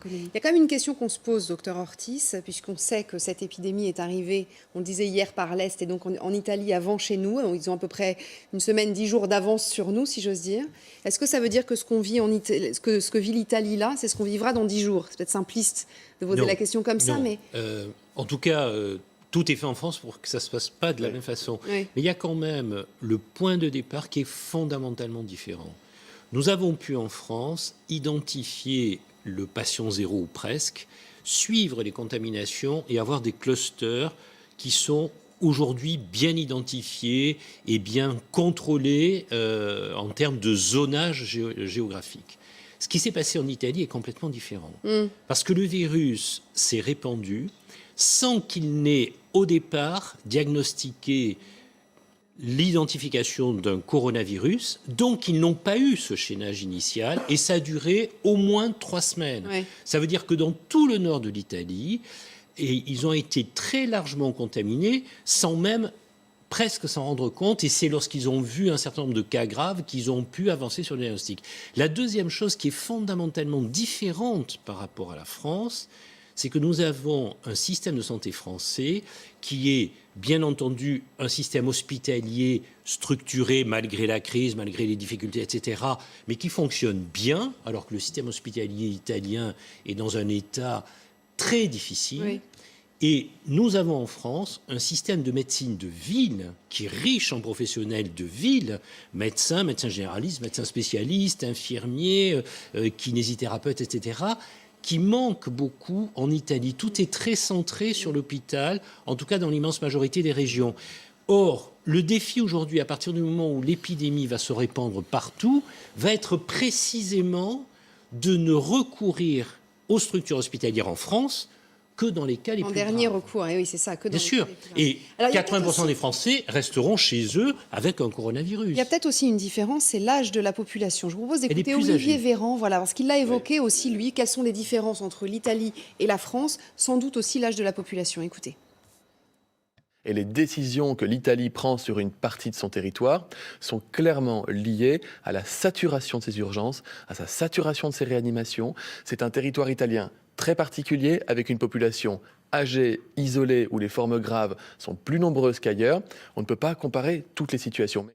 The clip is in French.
Il y a quand même une question qu'on se pose, docteur Ortiz, puisqu'on sait que cette épidémie est arrivée, on le disait hier, par l'Est et donc en Italie avant chez nous. Ils ont à peu près une semaine, 10 jours d'avance sur nous, si j'ose dire. Est-ce que ça veut dire que ce qu'on vit en Italie, ce que vit l'Italie là, c'est ce qu'on vivra dans 10 jours? C'est peut-être simpliste de poser la question comme ça, mais... En tout cas, tout est fait en France pour que ça ne se passe pas de la même façon. Oui. Mais il y a quand même le point de départ qui est fondamentalement différent. Nous avons pu en France identifier le patient zéro ou presque, suivre les contaminations et avoir des clusters qui sont aujourd'hui bien identifiés et bien contrôlés en termes de zonage géographique. Ce qui s'est passé en Italie est complètement différent. Parce que le virus s'est répandu sans qu'il n'ait au départ diagnostiqué l'identification d'un coronavirus, donc ils n'ont pas eu ce chaînage initial et ça a duré au moins 3 semaines. Oui. Ça veut dire que dans tout le nord de l'Italie, ils ont été très largement contaminés sans même presque s'en rendre compte, et c'est lorsqu'ils ont vu un certain nombre de cas graves qu'ils ont pu avancer sur le diagnostic. La deuxième chose qui est fondamentalement différente par rapport à la France, c'est que nous avons un système de santé français qui est, bien entendu, un système hospitalier structuré malgré la crise, malgré les difficultés, etc., mais qui fonctionne bien, alors que le système hospitalier italien est dans un état très difficile. Oui. Et nous avons en France un système de médecine de ville qui est riche en professionnels de ville, médecins, médecins généralistes, médecins spécialistes, infirmiers, kinésithérapeutes, etc., qui manque beaucoup en Italie. Tout est très centré sur l'hôpital, en tout cas dans l'immense majorité des régions. Or, le défi aujourd'hui, à partir du moment où l'épidémie va se répandre partout, va être précisément de ne recourir aux structures hospitalières en France que dans les cas les plus graves. En dernier recours, oui, c'est ça. Que dans Bien sûr. Et 80% des Français resteront chez eux avec un coronavirus. Il y a peut-être aussi une différence, c'est l'âge de la population. Je vous propose d'écouter plus Olivier âgée. Véran, voilà, parce qu'il l'a évoqué aussi, lui. Quelles sont les différences entre l'Italie et la France? Sans doute aussi l'âge de la population. Écoutez. Et les décisions que l'Italie prend sur une partie de son territoire sont clairement liées à la saturation de ses urgences, à sa saturation de ses réanimations. C'est un territoire italien très particulier, avec une population âgée, isolée, où les formes graves sont plus nombreuses qu'ailleurs. On ne peut pas comparer toutes les situations.